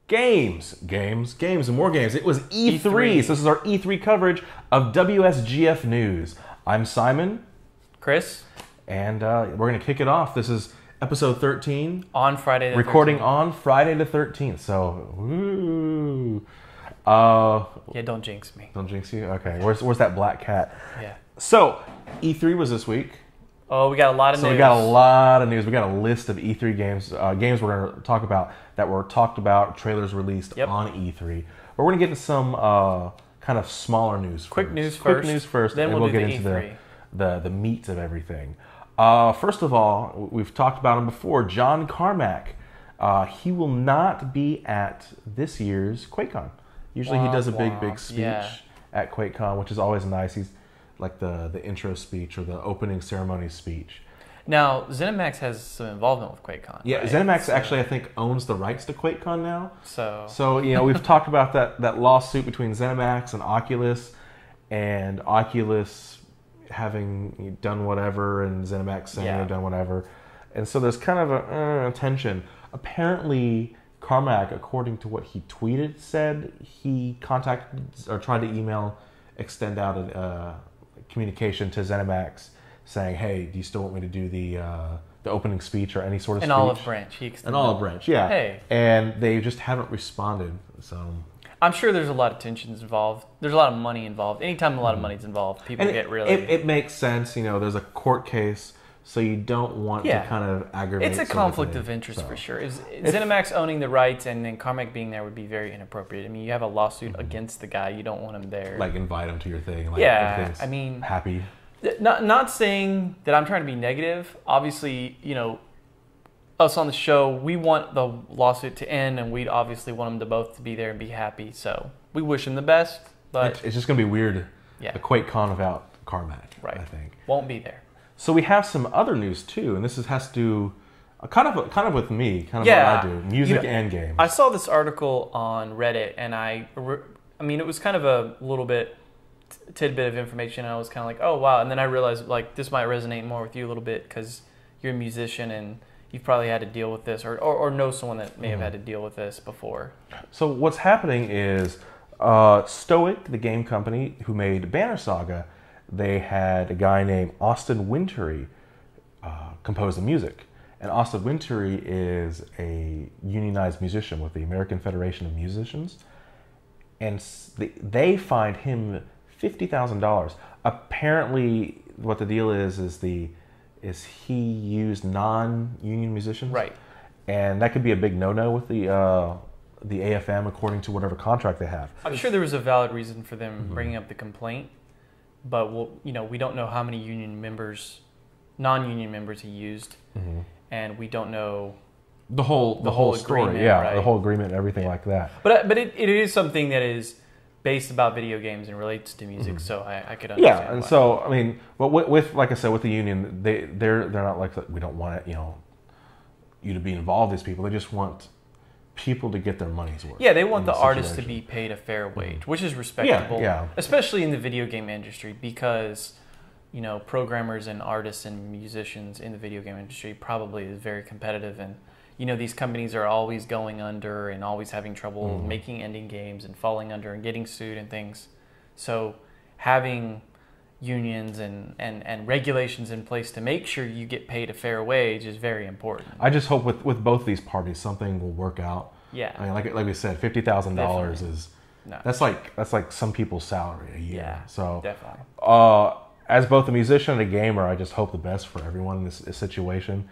games, and more games. It was E3. So this is our E3 coverage of WSGF news. I'm Simon. Chris. And we're going to kick it off. This is episode 13. On Friday the 13th. Recording on Friday the 13th. So, woo. Yeah, don't jinx me. Don't jinx you? Okay. Where's that black cat? Yeah. So, E3 was this week. Oh, we got a lot of news. So we got a lot of news. We got a list of E3 games, games we're going to talk about that were talked about, trailers released on E3. But we're going to get into some kind of smaller news Quick first. news Quick first. news first, Then and we'll get do into E3. the meat of everything. First of all, we've talked about him before, John Carmack. He will not be at this year's QuakeCon. Usually he does a big speech at QuakeCon, which is always nice. He's like the intro speech or the opening ceremony speech. Now, ZeniMax has some involvement with QuakeCon. Yeah, right? ZeniMax actually, I think, owns the rights to QuakeCon now. So you know, we've talked about that lawsuit between ZeniMax and Oculus having done whatever, and ZeniMax saying they've done whatever. And so there's kind of a tension. Apparently, Carmack, according to what he tweeted, said he contacted or tried to email, extend out a communication to ZeniMax saying, hey, do you still want me to do the opening speech or any sort of speech? An olive branch. An olive branch, yeah. Hey. And they just haven't responded. So I'm sure there's a lot of tensions involved. There's a lot of money involved. Anytime a lot of money's involved, people get really... It makes sense. You know, there's a court case, so you don't want to kind of aggravate. It's a conflict of interest for sure. ZeniMax owning the rights and then Carmack being there would be very inappropriate. I mean, you have a lawsuit against the guy. You don't want him there. Like, invite him to your thing. Like, I mean... Happy. Not saying that I'm trying to be negative. Obviously, you know, us on the show, we want the lawsuit to end, and we'd obviously want them to both to be there and be happy. So we wish them the best, but it's just going to be weird. Yeah, a QuakeCon without Carmack, right? I think won't be there. So we have some other news too, and this has to do kind of with me, kind of what I do, music and games. I saw this article on Reddit, and I mean, it was kind of a little bit tidbit of information. And I was kind of like, oh wow, and then I realized like this might resonate more with you a little bit because you're a musician and you've probably had to deal with this or know someone that may have had to deal with this before. So what's happening is Stoic, the game company who made Banner Saga, they had a guy named Austin Wintory compose the music. And Austin Wintory is a unionized musician with the American Federation of Musicians. And they fined him $50,000. Apparently, what the deal is he used non-union musicians, right? And that could be a big no-no with the AFM according to whatever contract they have. I'm sure there was a valid reason for them bringing up the complaint, but we don't know how many non-union members he used, and we don't know the whole story, right? The whole agreement and everything like that. But it is something that is based about video games and relates to music, so I could understand. Yeah, and so I mean, with like I said, with the union, they're not like, we don't want it, you to be involved. These people, they just want people to get their money's worth. Yeah, they want the artists to be paid a fair wage, which is respectable. Yeah. Especially in the video game industry, because programmers and artists and musicians in the video game industry probably is very competitive, and these companies are always going under and always having trouble making ending games and falling under and getting sued and things. So having unions and regulations in place to make sure you get paid a fair wage is very important. I just hope with both of these parties something will work out. Yeah. I mean, like we said, $50,000 is that's like some people's salary a year. Yeah. So definitely. As both a musician and a gamer, I just hope the best for everyone in this situation.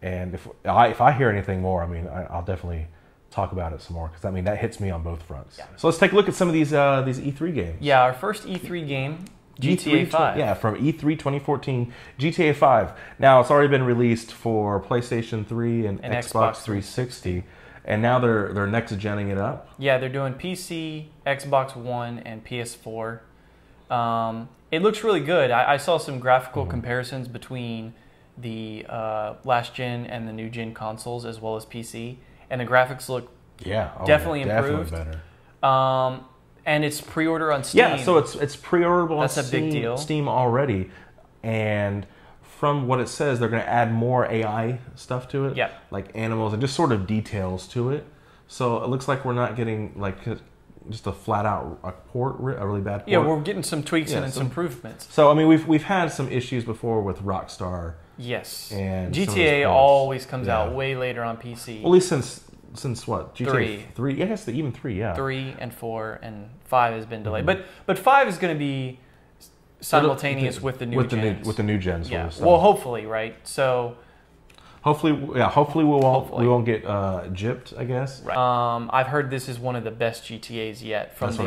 And if I hear anything more, I mean, I'll definitely talk about it some more, because I mean that hits me on both fronts. Yeah. So let's take a look at some of these E3 games. Yeah, our first E3 game, GTA 5. Yeah, from E3 2014, GTA 5. Now it's already been released for PlayStation 3 and Xbox 360, and now they're next genning it up. Yeah, they're doing PC, Xbox One, and PS4. It looks really good. I saw some graphical comparisons between the last gen and the new gen consoles, as well as PC, and the graphics look definitely improved. Definitely better. And it's pre-order on Steam. Yeah, so it's pre-orderable on Steam. That's a big deal. Steam already, and from what it says, they're going to add more AI stuff to it, like animals and just sort of details to it. So it looks like we're not getting like just a flat out port, a really bad port. Yeah, we're getting some tweaks and some improvements. So I mean, we've had some issues before with Rockstar. Yes. And GTA always comes out way later on PC. Well, at least since what? GTA 3. I guess even 3, yeah. 3 and 4 and 5 has been delayed. But 5 is going to be simultaneous with the new gens. With the new gens. Yeah. Well, hopefully, right? So hopefully we won't get gypped, I guess. Right. I've heard this is one of the best GTAs yet from the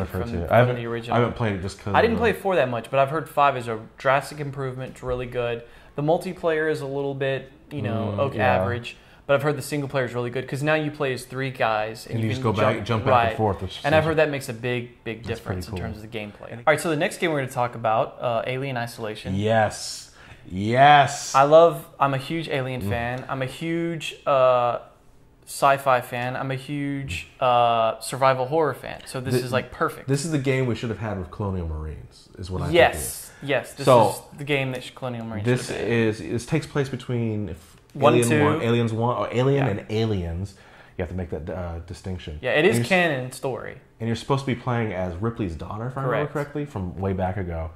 original. I haven't played it just because I didn't play 4 that much, but I've heard 5 is a drastic improvement. It's really good. The multiplayer is a little bit, average. But I've heard the single player is really good because now you play as 3 guys. And you just go jump back and forth. And I've heard that makes a big difference in terms of the gameplay. All right, so the next game we're going to talk about, Alien Isolation. Yes. I'm a huge Alien fan. I'm a huge sci-fi fan. I'm a huge survival horror fan. So this is like perfect. This is the game we should have had with Colonial Marines, is what I think. Yes. This is the game that Colonial Marines should have had. This takes place between Aliens 1, or Alien and Aliens. You have to make that distinction. Yeah, it is canon story. And you're supposed to be playing as Ripley's daughter, if I remember correctly, from way back ago.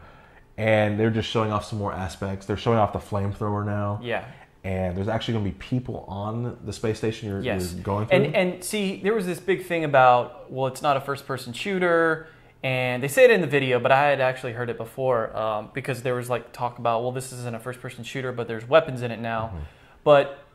And they're just showing off some more aspects. They're showing off the flamethrower now. Yeah. And there's actually going to be people on the space station you're going through. And see, there was this big thing about, well, it's not a first-person shooter. And they say it in the video, but I had actually heard it before because there was like talk about, well, this isn't a first-person shooter, but there's weapons in it now. Mm-hmm. But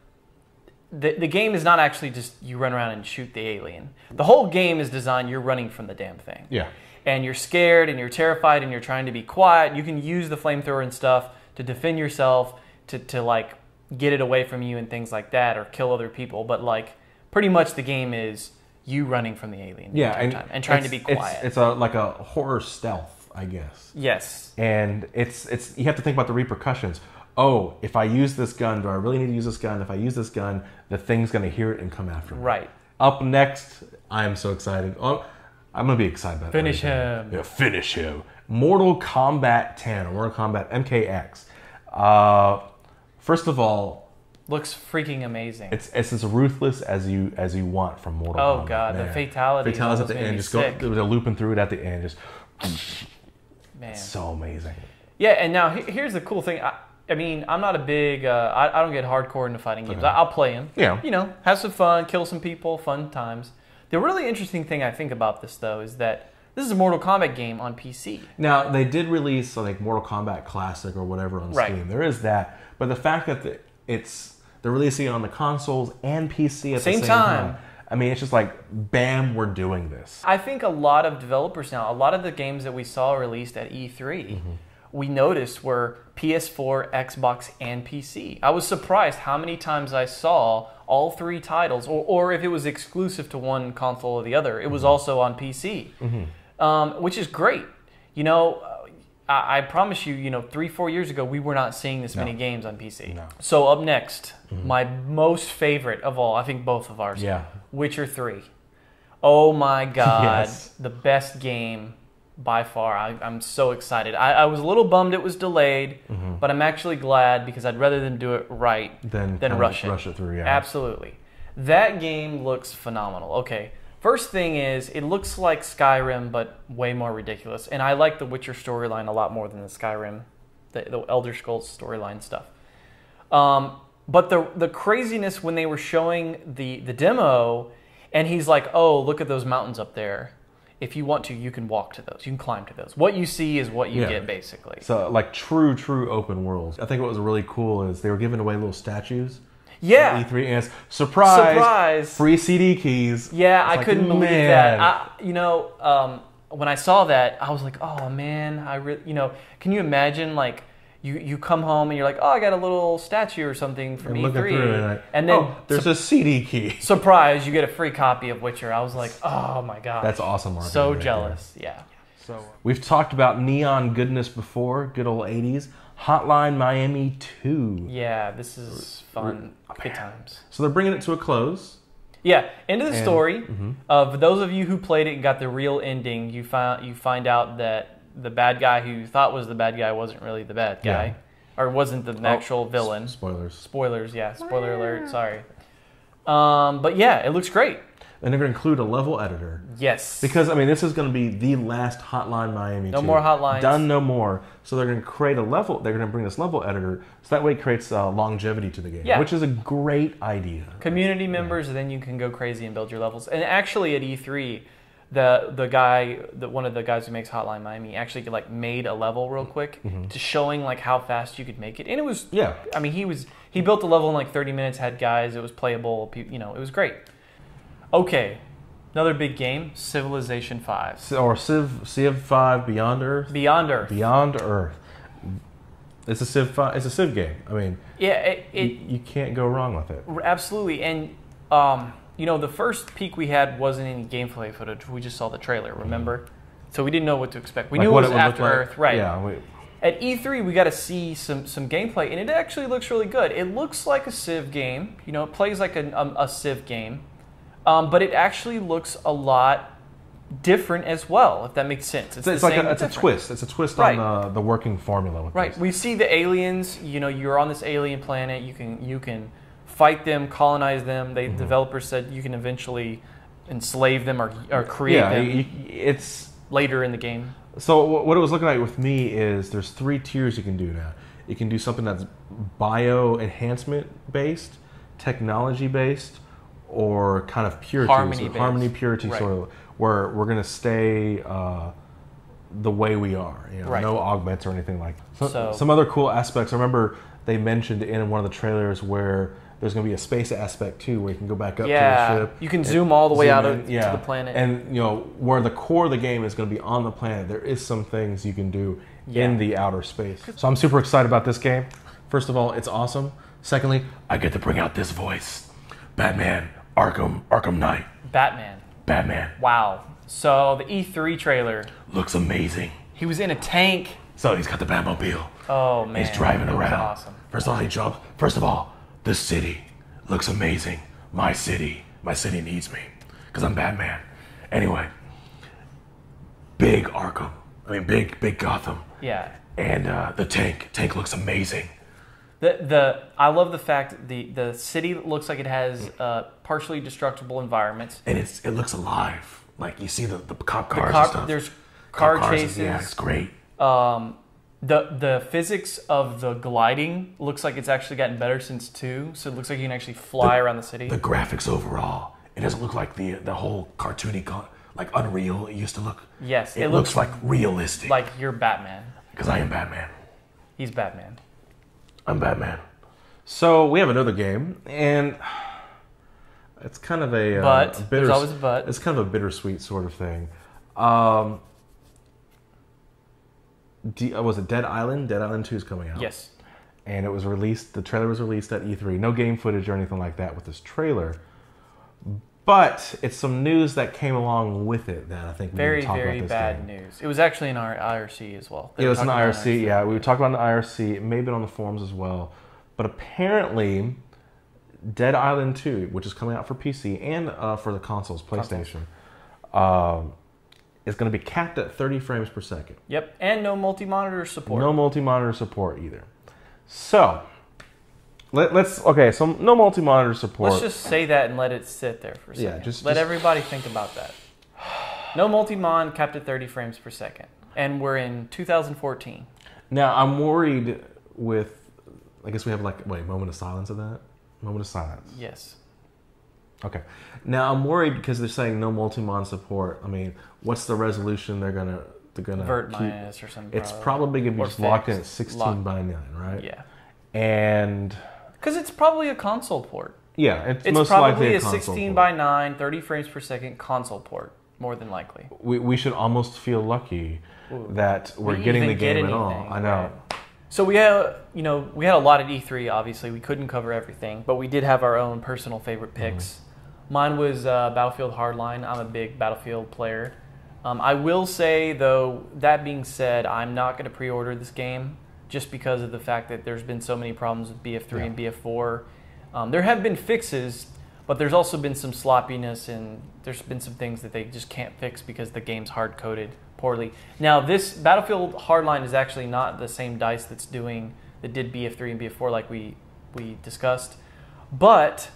the game is not actually just you run around and shoot the alien. The whole game is designed, you're running from the damn thing. Yeah. And you're scared and you're terrified and you're trying to be quiet. You can use the flamethrower and stuff to defend yourself, to like get it away from you and things like that, or kill other people. But like pretty much the game is you running from the alien the entire time and trying to be quiet. It's like a horror stealth, I guess. Yes. And it's you have to think about the repercussions. Oh, if I use this gun, do I really need to use this gun? If I use this gun, the thing's going to hear it and come after me. Right. Up next, I am so excited. Oh, I'm going to be excited about Finish him. Yeah, finish him. Mortal Kombat 10, or Mortal Kombat MKX. First of all, looks freaking amazing. It's as ruthless as you want from Mortal Kombat. Oh god, man. The fatalities at the end, just they're looping through it at the end, just man, it's so amazing. Yeah, and now here's the cool thing. I mean, I'm not a big. I don't get hardcore into fighting games. Okay. I'll play them. Yeah. Have some fun, kill some people, fun times. The really interesting thing I think about this though is that this is a Mortal Kombat game on PC. Now they did release like Mortal Kombat Classic or whatever on Steam. There is that, but the fact that they're releasing it on the consoles and PC at the same time. I mean, it's just like, bam, we're doing this. I think a lot of developers now, a lot of the games that we saw released at E3, we noticed were PS4, Xbox, and PC. I was surprised how many times I saw all 3 titles, or if it was exclusive to one console or the other, it was also on PC, which is great. I promise you, 3-4 years ago, we were not seeing this many games on PC. No. So up next, my most favorite of all, I think both of ours, Witcher 3. Oh my God, yes. The best game by far. I'm so excited. I was a little bummed it was delayed, but I'm actually glad because I'd rather them do it right than rush it through. Yeah. Absolutely. That game looks phenomenal. Okay. First thing is, it looks like Skyrim, but way more ridiculous. And I like the Witcher storyline a lot more than the Skyrim, the Elder Scrolls storyline stuff. But the craziness when they were showing the demo, and he's like, oh, look at those mountains up there. If you want to, you can walk to those. You can climb to those. What you see is what you get, basically. So, like true open worlds. I think what was really cool is they were giving away little statues. Yeah. E3 and it's surprise. Free CD keys. Yeah, I couldn't believe that. When I saw that, I was like, oh man, can you imagine like you come home and you're like, oh, I got a little statue or something from E3, and then there's a CD key. Surprise, you get a free copy of Witcher. I was like, oh my god, that's awesome marketing. So jealous. Yeah. So we've talked about neon goodness before, good old 80s. Hotline Miami 2. Yeah, this is fun. Good times. So they're bringing it to a close. Yeah, end of the story. For those of you who played it and got the real ending, you find out that the bad guy who you thought was the bad guy wasn't really the bad guy, or wasn't the actual villain. Spoilers. Spoilers. Yeah. Spoiler alert. Sorry. But yeah, it looks great. And they're going to include a level editor. Yes. Because, I mean, this is going to be the last Hotline Miami 2. No more hotlines. Done no more. So they're going to create a level, they're going to bring this level editor, so that way it creates longevity to the game, which is a great idea. Community members, then you can go crazy and build your levels. And actually at E3, one of the guys who makes Hotline Miami actually like made a level real quick to showing like how fast you could make it. And it was, I mean, he built the level in like 30 minutes, had guys, it was playable, you know, it was great. Okay, another big game, Civilization 5. Or Civ 5 Beyond Earth? Beyond Earth. Beyond Earth. It's a Civ 5, it's a Civ game. I mean, you can't go wrong with it. Absolutely. And, you know, the first peek we had wasn't any gameplay footage. We just saw the trailer, remember? So we didn't know what to expect. We knew it was After Earth, right. Yeah. At E3, we got to see some gameplay, and it actually looks really good. It looks like a Civ game. You know, it plays like a Civ game. But it actually looks a lot different as well, if that makes sense. It's a twist. It's a twist on the working formula. With this. We see the aliens. You know, you're on this alien planet. You can fight them, colonize them. The developers said you can eventually enslave them or create them. It's later in the game. So what it was looking like with me is there's 3 tiers you can do now. You can do something that's bio enhancement based, technology based, or kind of purity, harmony purity sort of, where we're going to stay the way we are, you know, no augments or anything like that. So, some other cool aspects. I remember they mentioned in one of the trailers where there's going to be a space aspect too, where you can go back up to the ship. You can zoom all the way out to the planet. And you know, where the core of the game is going to be on the planet, there is some things you can do in the outer space. So I'm super excited about this game. First of all, it's awesome. Secondly, I get to bring out this voice. Batman, Arkham Knight. Batman. Wow. So the E3 trailer looks amazing. He was in a tank. So he's got the Batmobile. Oh man. He's driving around. Awesome. First of all, this city looks amazing. My city needs me because I'm Batman. Anyway, big Arkham. I mean, big Gotham. Yeah. And the tank looks amazing. I love the fact the city looks like it has partially destructible environments. And it looks alive. Like you see the cop cars and stuff. There's car chases. Yeah, it's great. The physics of the gliding looks like it's actually gotten better since 2. So it looks like you can actually fly around the city. The graphics overall, it doesn't look like the whole cartoony, like Unreal it used to look. Yes. It looks like realistic. Like you're Batman. Because I am Batman. He's Batman. I'm Batman. So we have another game, and it's kind of a there's always a but. It's kind of a bittersweet sort of thing. Was it Dead Island? Dead Island 2 is coming out. Yes. And it was released. The trailer was released at E3. No game footage or anything like that with this trailer. But it's some news that came along with it that I think we need to talk about. Very bad news. It was actually in our IRC as well. It was in the IRC, yeah. We talked about it in the IRC. It may have been on the forums as well. But apparently, Dead Island 2, which is coming out for PC and for the consoles, PlayStation, is going to be capped at 30 frames per second. Yep, and no multi-monitor support. No multi-monitor support either. So... so no multi-monitor support. Let's just say that and let it sit there for a second. Yeah, just let everybody think about that. No multi-mon, capped at 30 frames per second. And we're in 2014. Now, I'm worried with, I guess we have moment of silence of that? Moment of silence. Yes. Okay. Now, I'm worried because they're saying no multi-mon support. I mean, what's the resolution they're going to Vert keep? minus or something. It's probably going to be just locked in at 16 by 9, right? Yeah. And... Because it's probably a console port. Yeah, it's most probably likely a 16 by 9, 30 frames per second console port, more than likely. We should almost feel lucky that we're getting the game at all. I know. Right. So we had a lot at E3. Obviously, we couldn't cover everything, but we did have our own personal favorite picks. Mine was Battlefield Hardline. I'm a big Battlefield player. I will say, though, that being said, I'm not going to pre-order this game. Just because of the fact that there's been so many problems with BF3 and BF4. There have been fixes, but there's also been some sloppiness, and there's been some things that they just can't fix because the game's hard-coded poorly. Now, this Battlefield Hardline is actually not the same DICE that did BF3 and BF4 like we discussed, but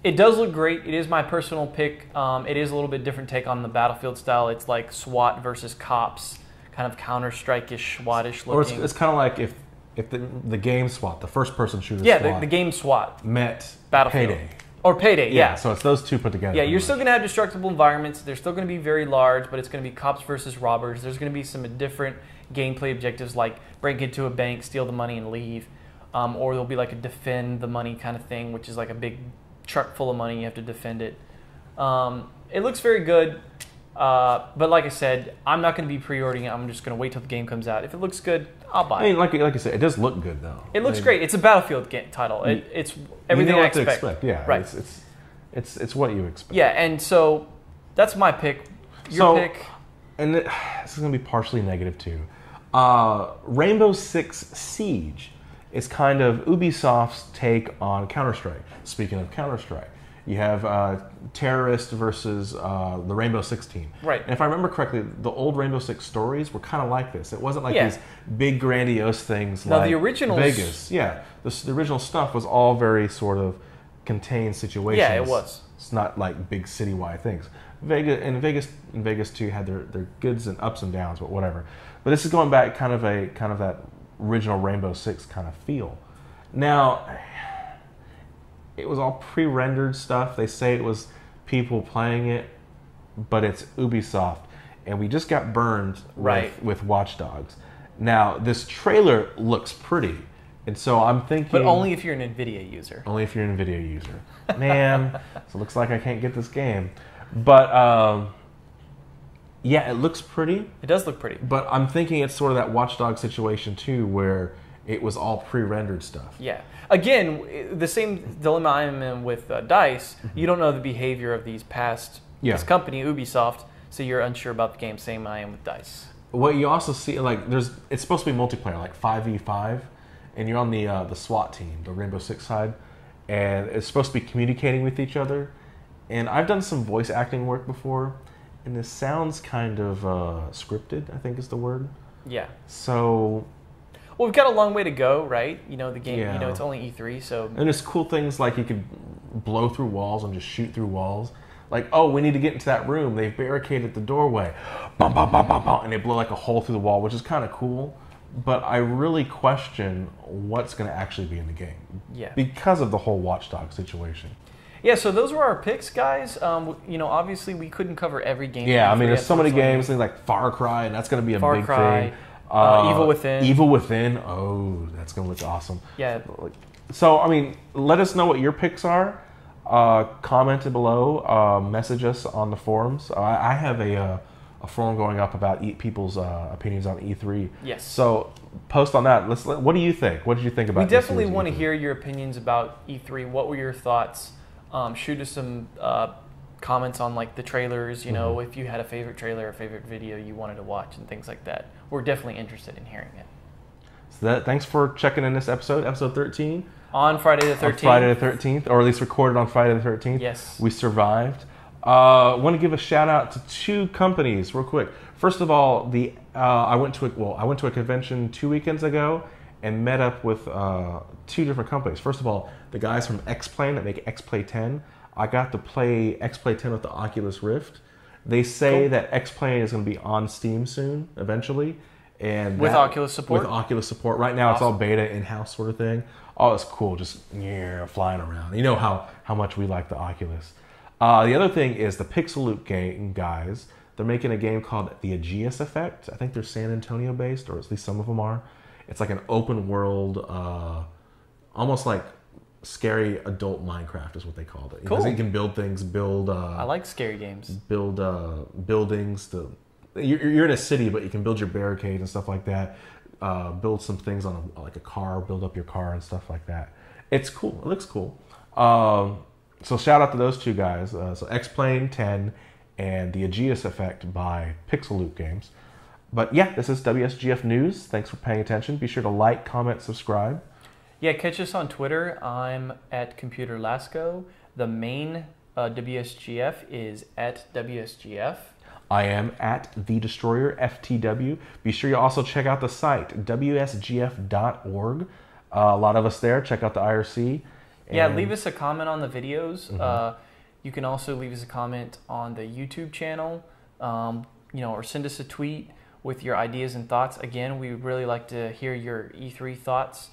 It does look great. It is my personal pick. It is a little bit different take on the Battlefield style. It's like SWAT versus cops, kind of Counter-Strike-ish, SWAT-ish looking. Or it's kind of like if the game SWAT, the first-person shooter yeah, SWAT, the game SWAT met Battlefield. Payday. Or Payday, yeah. So it's those two put together. Yeah, you're still going to have destructible environments. They're still going to be very large, but it's going to be cops versus robbers. There's going to be some different gameplay objectives like break into a bank, steal the money, and leave. Or there'll be like a defend the money kind of thing, which is like a big truck full of money. You have to defend it. It looks very good. But like I said, I'm not going to be pre-ordering it. I'm just going to wait till the game comes out. If it looks good, I'll buy it. I mean, like I said, it does look good though. It looks great. It's a Battlefield title. It's everything you know I what to expect. Yeah, right. It's what you expect. Yeah, and so that's my pick. Your pick. And this is going to be partially negative too. Rainbow Six Siege is kind of Ubisoft's take on Counter-Strike. Speaking of Counter-Strike, you have terrorist versus the Rainbow Six team. Right. And if I remember correctly, the old Rainbow Six stories were kind of like this. It wasn't like Yeah. these big grandiose things No, like the originals- Vegas. Yeah, the original stuff was all very sort of contained situations. Yeah, it was. It's not like big citywide things. Vegas too had their goods and ups and downs, but whatever. But this is going back kind of that original Rainbow Six kind of feel. Now, it was all pre-rendered stuff. They say it was people playing it, but it's Ubisoft, and we just got burned with Watch Dogs. Now, this trailer looks pretty, and so I'm thinking... But only if you're an NVIDIA user. Only if you're an NVIDIA user. Man, so it looks like I can't get this game. But, yeah, it looks pretty. It does look pretty. But I'm thinking it's sort of that Watch Dogs situation, too, where it was all pre-rendered stuff. Yeah. Again, the same dilemma I'm in with DICE. Mm-hmm. You don't know the behavior of this Yeah. company, Ubisoft, so you're unsure about the game. Same I am with DICE. What you also see, like, it's supposed to be multiplayer, like 5v5, and you're on the SWAT team, the Rainbow Six side, and it's supposed to be communicating with each other. And I've done some voice acting work before, and this sounds kind of scripted, I think is the word. Yeah. So... Well, we've got a long way to go, right? You know, the game, Yeah. it's only E3, so... And there's cool things like you could blow through walls and just shoot through walls. Like, oh, we need to get into that room. They've barricaded the doorway. Bum, bum, bum, bum, bum, and they blow like a hole through the wall, which is kind of cool. But I really question what's going to actually be in the game. Yeah. Because of the whole Watch Dogs situation. Yeah, so those were our picks, guys. Obviously we couldn't cover every game. Yeah, I mean, there's so many games, things like Far Cry, and that's going to be a big thing. Evil Within. Evil Within. Oh, that's going to look awesome. Yeah. So, I mean, let us know what your picks are. Comment below. Message us on the forums. I have a forum going up about people's opinions on E3. Yes. So post on that. What do you think? What did you think about? We definitely want to hear your opinions about E3. What were your thoughts? Shoot us some comments on like the trailers. You know, if you had a favorite trailer or favorite video you wanted to watch and things like that. We're definitely interested in hearing it. So thanks for checking in this episode 13. On Friday the 13th. On Friday the 13th, or at least recorded on Friday the 13th. Yes. We survived. Want to give a shout out to two companies real quick. First of all, I went to a convention 2 weekends ago and met up with two different companies. First of all, the guys from X-Plane that make X-Play 10. I got to play X-Play 10 with the Oculus Rift. They say that X-Plane is going to be on Steam soon, eventually. And with Oculus support? With Oculus support. Right now, It's all beta, in-house sort of thing. Oh, it's cool, just flying around. You know how much we like the Oculus. The other thing is the Pixel game guys. They're making a game called The Aegeus Effect. I think they're San Antonio based, or at least some of them are. It's like an open world, almost like scary adult Minecraft is what they called it. Cool. Because you can build things, I like scary games. Build buildings. You're in a city, but you can build your barricades and stuff like that. Build some things on like a car, build up your car and stuff like that. It's cool. It looks cool. So shout out to those two guys. So X-Plane 10 and The Aegeus Effect by Pixel Loop Games. But yeah, this is WSGF News. Thanks for paying attention. Be sure to like, comment, subscribe. Yeah, catch us on Twitter. I'm at Computer Lasco. The main WSGF is at WSGF. I am at The Destroyer FTW. Be sure you also check out the site, WSGF.org. A lot of us there. Check out the IRC. Yeah, And leave us a comment on the videos. You can also leave us a comment on the YouTube channel, or send us a tweet with your ideas and thoughts. Again, we would really like to hear your E3 thoughts.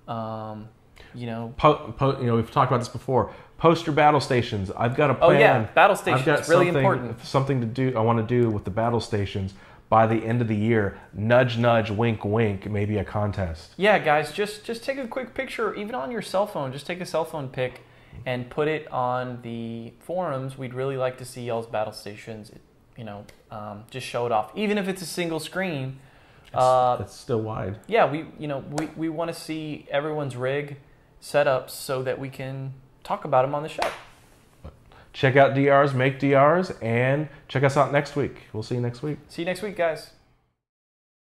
We've talked about this before. Post your battle stations. I've got a plan. Oh yeah, battle stations. I've got really important. Something to do. I want to do with the battle stations by the end of the year. Nudge, nudge, wink, wink. Maybe a contest. Yeah, guys, just take a quick picture, even on your cell phone. Just take a cell phone pic and put it on the forums. We'd really like to see y'all's battle stations. Just show it off, even if it's a single screen. It's still wide. Yeah, we want to see everyone's rig setups so that we can talk about them on the show. Check out DRs, make DRs, and check us out next week. We'll see you next week. See you next week, guys.